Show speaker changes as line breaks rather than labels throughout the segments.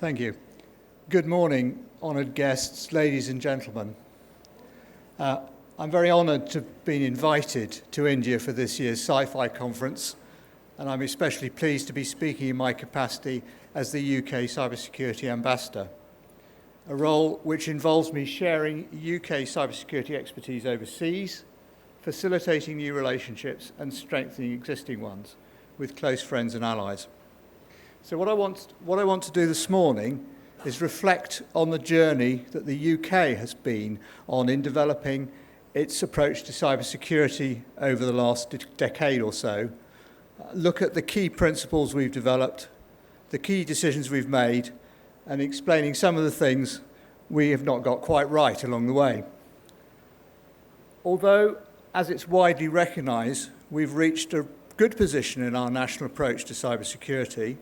Thank you. Good morning, honoured guests, ladies and gentlemen. I'm very honoured to have been invited to India for this year's Sci-Fi conference, and I'm especially pleased to be speaking in my capacity as the UK Cybersecurity Ambassador, a role which involves me sharing UK cybersecurity expertise overseas, facilitating new relationships and strengthening existing ones with close friends and allies. So what I want to do this morning is reflect on the journey that the UK has been on in developing its approach to cybersecurity over the last decade or so, look at the key principles we've developed, the key decisions we've made, and explaining some of the things we have not got quite right along the way. Although, as it's widely recognised, we've reached a good position in our national approach to cybersecurity,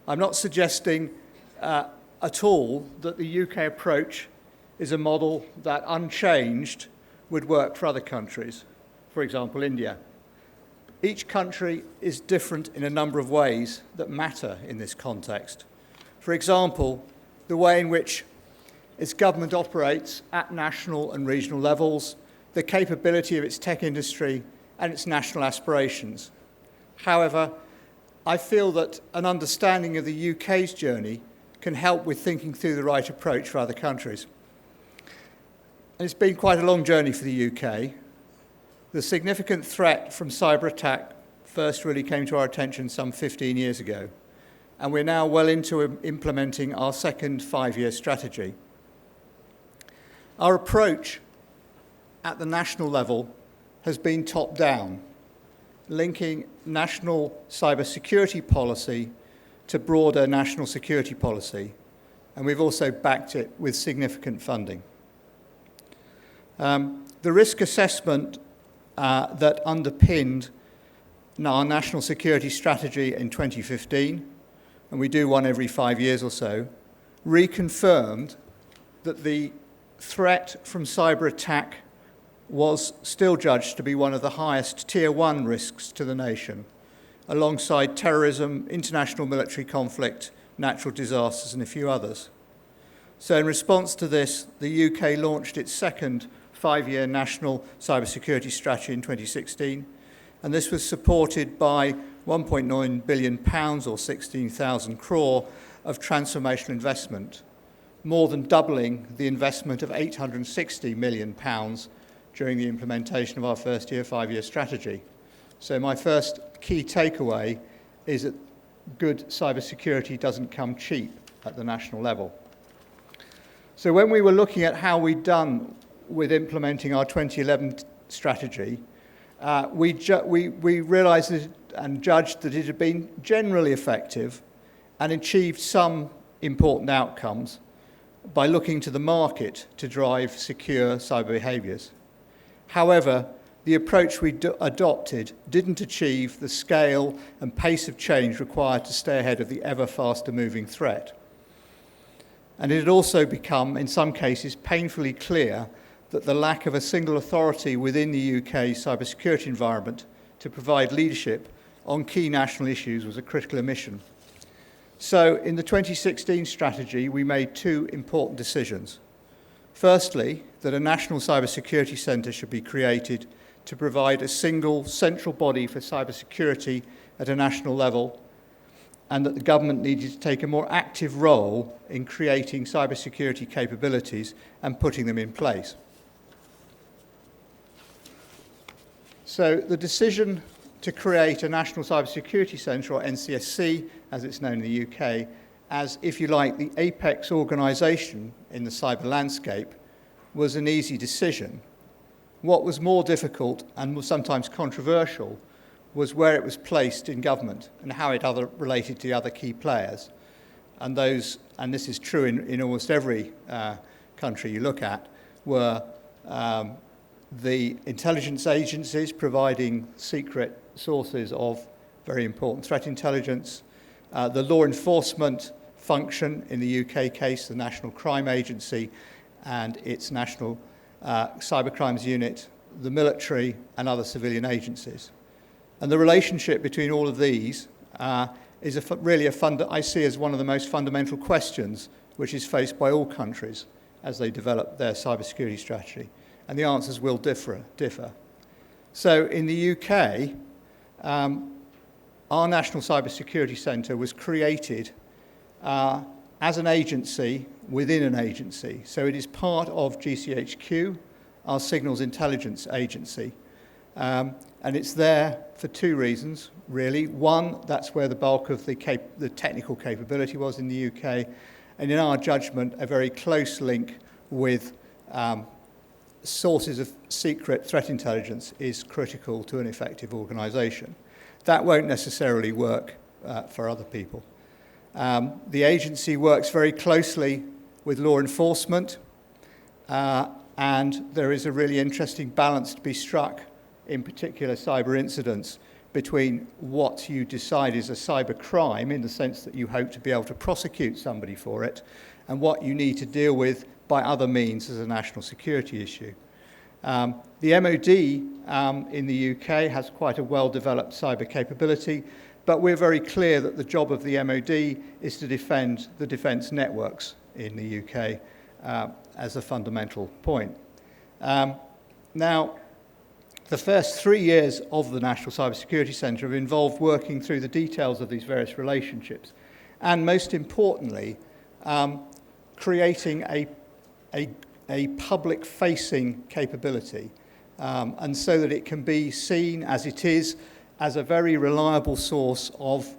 I'm not suggesting at all that the UK approach is a model that, unchanged, would work for other countries, for example, India. Each country is different in a number of ways that matter in this context. For example, the way in which its government operates at national and regional levels, the capability of its tech industry, and its national aspirations. However, I feel that an understanding of the UK's journey can help with thinking through the right approach for other countries. And it's been quite a long journey for the UK. The significant threat from cyber attack first really came to our attention some 15 years ago, and we're now well into implementing our second five-year strategy. Our approach at the national level has been top-down, linking national cybersecurity policy to broader national security policy, and we've also backed it with significant funding. The risk assessment that underpinned our national security strategy in 2015, and we do one every 5 years or so, reconfirmed that the threat from cyber attack was still judged to be one of the highest Tier 1 risks to the nation, alongside terrorism, international military conflict, natural disasters, and a few others. So in response to this, the UK launched its second five-year national cybersecurity strategy in 2016, and this was supported by £1.9 billion, or 16,000 crore, of transformational investment, more than doubling the investment of £860 million during the implementation of our first-year five-year strategy. So my first key takeaway is that good cybersecurity doesn't come cheap at the national level. So when we were looking at how we'd done with implementing our 2011 strategy, we realised and judged that it had been generally effective and achieved some important outcomes by looking to the market to drive secure cyber behaviours. However, the approach we adopted didn't achieve the scale and pace of change required to stay ahead of the ever faster moving threat. And it had also become, in some cases, painfully clear that the lack of a single authority within the UK cybersecurity environment to provide leadership on key national issues was a critical omission. So in the 2016 strategy, we made two important decisions. Firstly, that a national cybersecurity centre should be created to provide a single central body for cybersecurity at a national level, and that the government needed to take a more active role in creating cybersecurity capabilities and putting them in place. So the decision to create a National Cybersecurity Centre, or NCSC, as it's known in the UK, as, if you like, the apex organisation in the cyber landscape, was an easy decision. What was more difficult and was sometimes controversial was where it was placed in government and how it related to the other key players. And those, and this is true in almost every country you look at, were the intelligence agencies providing secret sources of very important threat intelligence, the law enforcement function, in the UK case, the National Crime Agency and its National Cybercrimes Unit, the military and other civilian agencies. And the relationship between all of these is I see as one of the most fundamental questions which is faced by all countries as they develop their cybersecurity strategy. And the answers will differ. So in the UK, our National Cybersecurity Centre was created as an agency within an agency. So it is part of GCHQ, our Signals Intelligence Agency. And it's there for two reasons, really. One, that's where the bulk of the technical capability was in the UK. And in our judgment, a very close link with sources of secret threat intelligence is critical to an effective organisation. That won't necessarily work for other people. The agency works very closely with law enforcement, and there is a really interesting balance to be struck in particular cyber incidents between what you decide is a cyber crime in the sense that you hope to be able to prosecute somebody for it and what you need to deal with by other means as a national security issue. The MOD in the UK has quite a well-developed cyber capability, but we're very clear that the job of the MOD is to defend the defence networks in the UK as a fundamental point. Now, the first 3 years of the National Cybersecurity Centre have involved working through the details of these various relationships and, most importantly, creating a public-facing capability and so that it can be seen as it is as a very reliable source of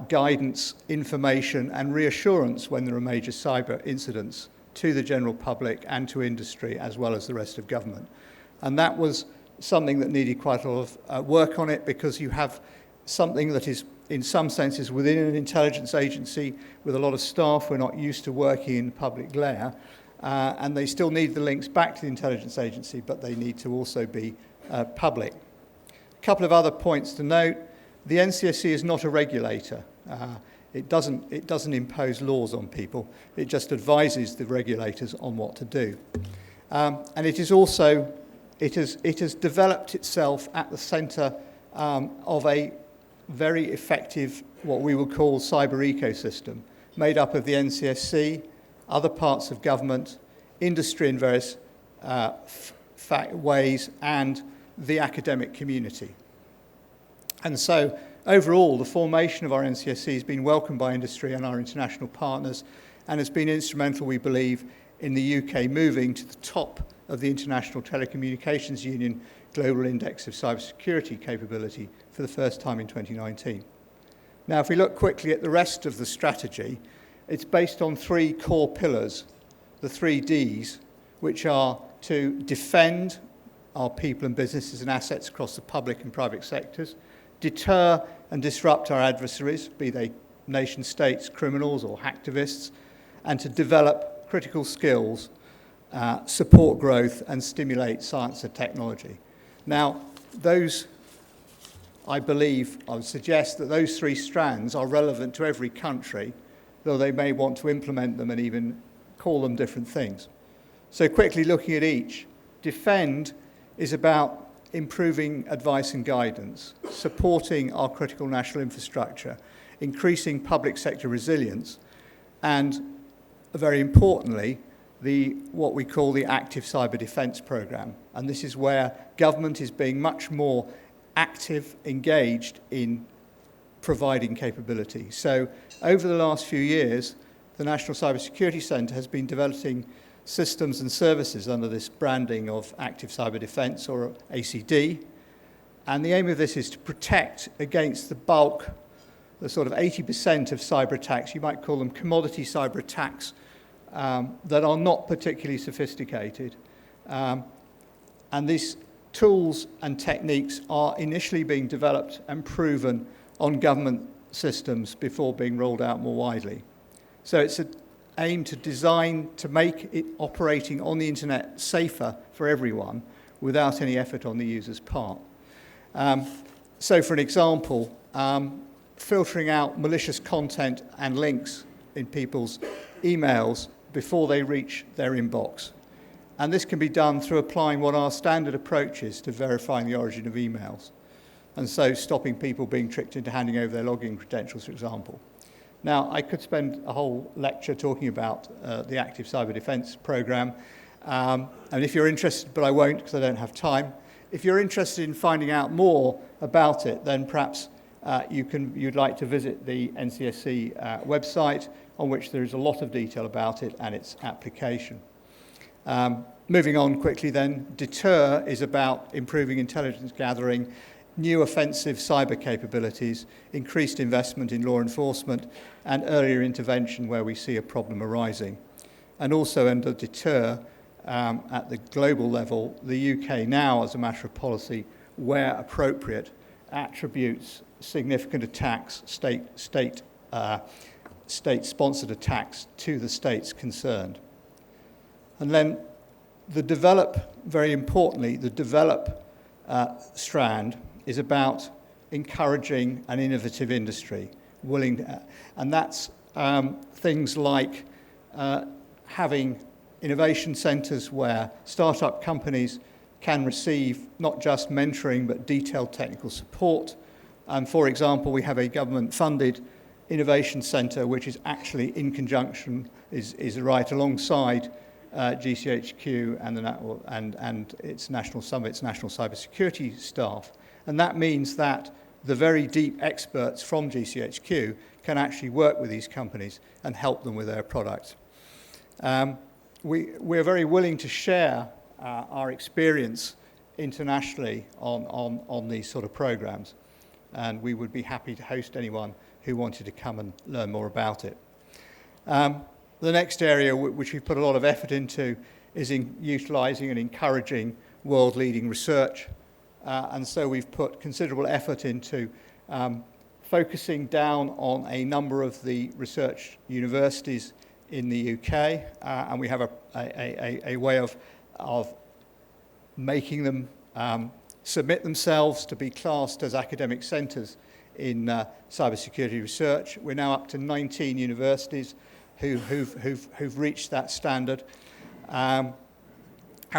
guidance, information and reassurance when there are major cyber incidents to the general public and to industry as well as the rest of government. And that was something that needed quite a lot of work on it because you have something that is in some senses within an intelligence agency with a lot of staff who are not used to working in public glare, and they still need the links back to the intelligence agency, but they need to also be public. A couple of other points to note. The NCSC is not a regulator. It doesn't impose laws on people. It just advises the regulators on what to do. And it is also It has developed itself at the centre of a very effective, what we would call cyber ecosystem, made up of the NCSC, other parts of government, industry in various ways, and the academic community. And so, overall, the formation of our NCSC has been welcomed by industry and our international partners, and has been instrumental, we believe, in the UK moving to the top of the International Telecommunications Union Global Index of Cybersecurity Capability for the first time in 2019. Now, if we look quickly at the rest of the strategy, it's based on three core pillars, the 3 Ds, which are to defend our people and businesses and assets across the public and private sectors, deter and disrupt our adversaries, be they nation states, criminals or hacktivists, and to develop critical skills, support growth and stimulate science and technology. Now, I would suggest that those 3 strands are relevant to every country, though they may want to implement them and even call them different things. So quickly looking at each, defend is about improving advice and guidance, supporting our critical national infrastructure, increasing public sector resilience, and very importantly, what we call the active cyber defence programme. And this is where government is being much more active, engaged in providing capability. So over the last few years, the National Cybersecurity Centre has been developing systems and services under this branding of active cyber defence, or ACD. And the aim of this is to protect against the bulk, the sort of 80% of cyber attacks, you might call them commodity cyber attacks, that are not particularly sophisticated. And these tools and techniques are initially being developed and proven on government systems before being rolled out more widely. So it's an aim to design to make it operating on the internet safer for everyone without any effort on the user's part. So for an example, filtering out malicious content and links in people's emails before they reach their inbox. And this can be done through applying what our standard approach is to verifying the origin of emails. and so stopping people being tricked into handing over their login credentials, for example. Now, I could spend a whole lecture talking about the Active Cyber Defence Programme, and if you're interested, but I won't because I don't have time, if you're interested in finding out more about it, then perhaps you'd like to visit the NCSC website, on which there is a lot of detail about it and its application. Moving on quickly then, Deter is about improving intelligence gathering, new offensive cyber capabilities, increased investment in law enforcement, and earlier intervention where we see a problem arising. And also under Deter, at the global level, the UK now, as a matter of policy, where appropriate, attributes significant attacks, state-sponsored attacks to the states concerned. And then the develop, very importantly, the develop strand is about encouraging an innovative industry, and that's things like having innovation centres where startup companies can receive not just mentoring but detailed technical support. And for example, we have a government-funded innovation centre which is actually in conjunction, is right alongside GCHQ and its national cybersecurity staff. And that means that the very deep experts from GCHQ can actually work with these companies and help them with their products. We're very willing to share our experience internationally on these sort of programs, and we would be happy to host anyone who wanted to come and learn more about it. The next area which we've put a lot of effort into is in utilising and encouraging world-leading research, and so we've put considerable effort into focusing down on a number of the research universities in the UK, and we have a way of making them submit themselves to be classed as academic centres in cybersecurity research. We're now up to 19 universities who've reached that standard, and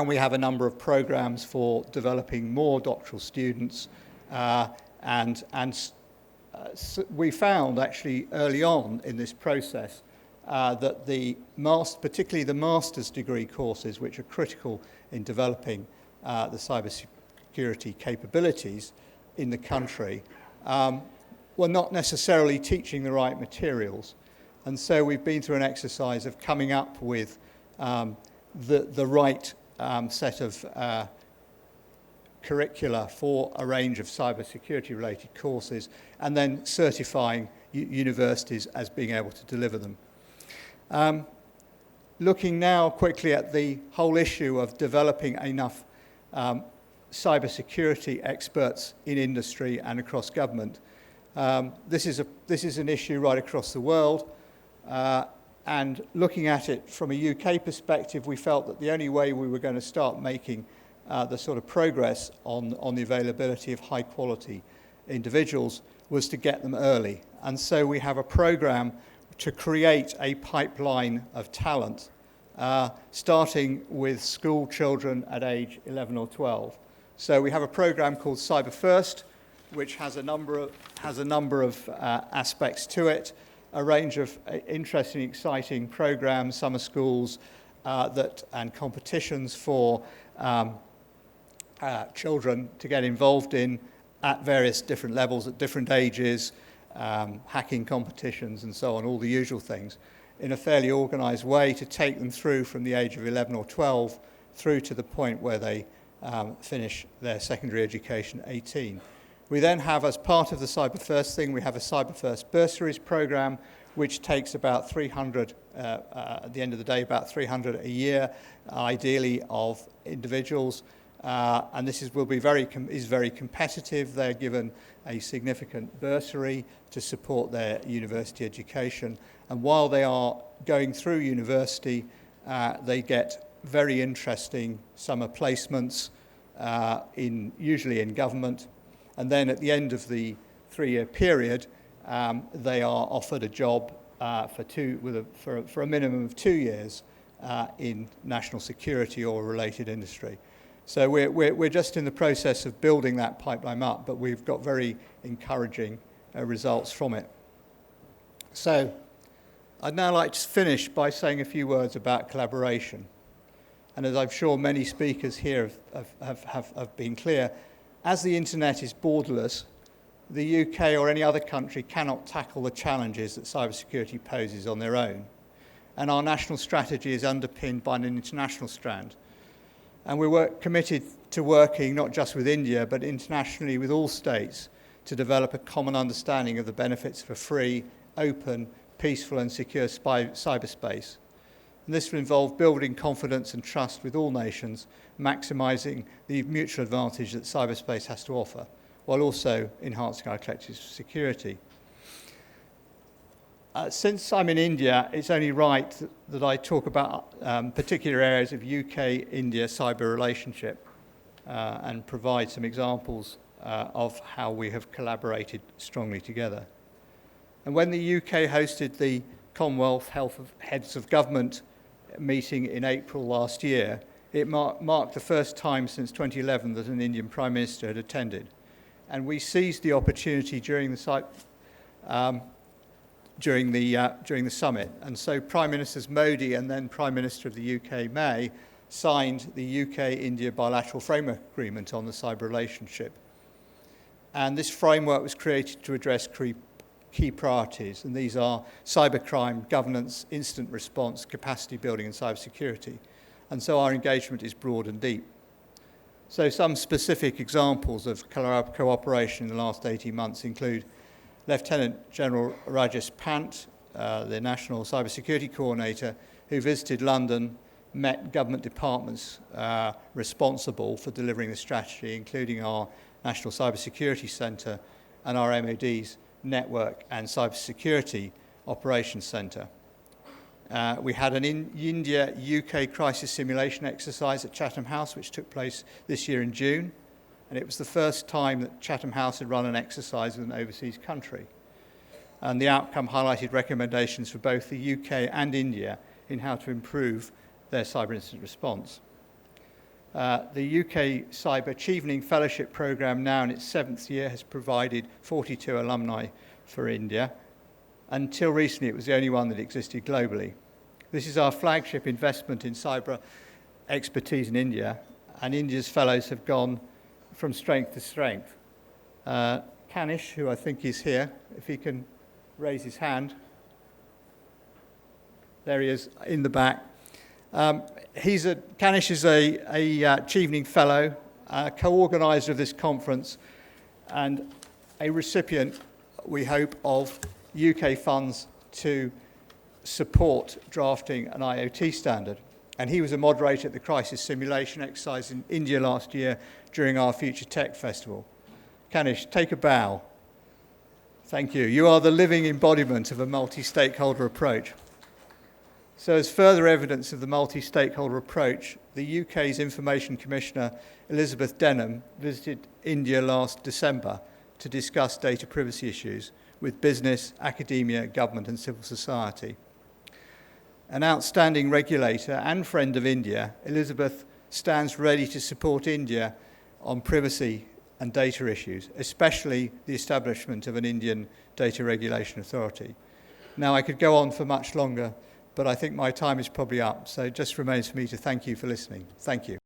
we have a number of programs for developing more doctoral students, and we found actually early on in this process that particularly the master's degree courses, which are critical in developing the cybersecurity capabilities in the country, were not necessarily teaching the right materials. And so we've been through an exercise of coming up with the right set of curricula for a range of cybersecurity related courses, and then certifying universities as being able to deliver them. Looking now quickly at the whole issue of developing enough cybersecurity experts in industry and across government. This is an issue right across the world, and looking at it from a UK perspective, we felt that the only way we were going to start making the sort of progress on the availability of high quality individuals was to get them early. And so we have a program to create a pipeline of talent, starting with school children at age 11 or 12. So we have a program called Cyber First, which has a number of aspects to it, a range of interesting, exciting programs, summer schools, and competitions for children to get involved in at various different levels, at different ages, hacking competitions and so on, all the usual things, in a fairly organised way to take them through from the age of 11 or 12 through to the point where they finish their secondary education at 18. We then have, as part of the Cyber First thing, we have a Cyber First Bursaries program, which takes about 300, at the end of the day, about 300 a year, ideally, of individuals. And this is very competitive. They're given a significant bursary to support their university education. And while they are going through university, they get very interesting summer placements, usually in government. And then at the end of the 3-year period, they are offered a job for a minimum of 2 years in national security or related industry. So we're just in the process of building that pipeline up, but we've got very encouraging results from it. So I'd now like to finish by saying a few words about collaboration. And as I'm sure many speakers here have been clear, as the internet is borderless, the UK or any other country cannot tackle the challenges that cybersecurity poses on their own. And our national strategy is underpinned by an international strand. And we're committed to working not just with India, but internationally with all states to develop a common understanding of the benefits of a free, open, peaceful and secure cyberspace. And this will involve building confidence and trust with all nations, maximising the mutual advantage that cyberspace has to offer, while also enhancing our collective security. Since I'm in India, it's only right that I talk about particular areas of UK-India cyber relationship and provide some examples of how we have collaborated strongly together. And when the UK hosted the Commonwealth Heads of Government meeting in April last year, it marked the first time since 2011 that an Indian Prime Minister had attended. And we seized the opportunity during the summit. And so Prime Ministers Modi and then Prime Minister of the UK, May, signed the UK-India bilateral framework agreement on the cyber relationship. And this framework was created to address key priorities, and these are cybercrime, governance, incident response, capacity building and cybersecurity. And so our engagement is broad and deep. So some specific examples of cooperation in the last 18 months include Lieutenant General Rajesh Pant, the National Cybersecurity Coordinator, who visited London, met government departments responsible for delivering the strategy, including our National Cybersecurity Centre and our MOD's Network and Cybersecurity Operations Centre. We had an India-UK crisis simulation exercise at Chatham House, which took place this year in June, and it was the first time that Chatham House had run an exercise with an overseas country. And the outcome highlighted recommendations for both the UK and India in how to improve their cyber incident response. The UK Cyber Chevening Fellowship Programme, now in its 7th year, has provided 42 alumni for India. Until recently, it was the only one that existed globally. This is our flagship investment in cyber expertise in India, and India's fellows have gone from strength to strength. Kanish, who I think is here, if he can raise his hand. There he is in the back. Kanish is a Chevening Fellow, co-organiser of this conference, and a recipient, we hope, of UK funds to support drafting an IoT standard. And he was a moderator at the crisis simulation exercise in India last year during our Future Tech Festival. Kanish, take a bow. Thank you. You are the living embodiment of a multi-stakeholder approach. So as further evidence of the multi-stakeholder approach, the UK's Information Commissioner, Elizabeth Denham, visited India last December to discuss data privacy issues with business, academia, government and civil society. An outstanding regulator and friend of India, Elizabeth stands ready to support India on privacy and data issues, especially the establishment of an Indian data regulation authority. Now, I could go on for much longer, but I think my time is probably up, so it just remains for me to thank you for listening. Thank you.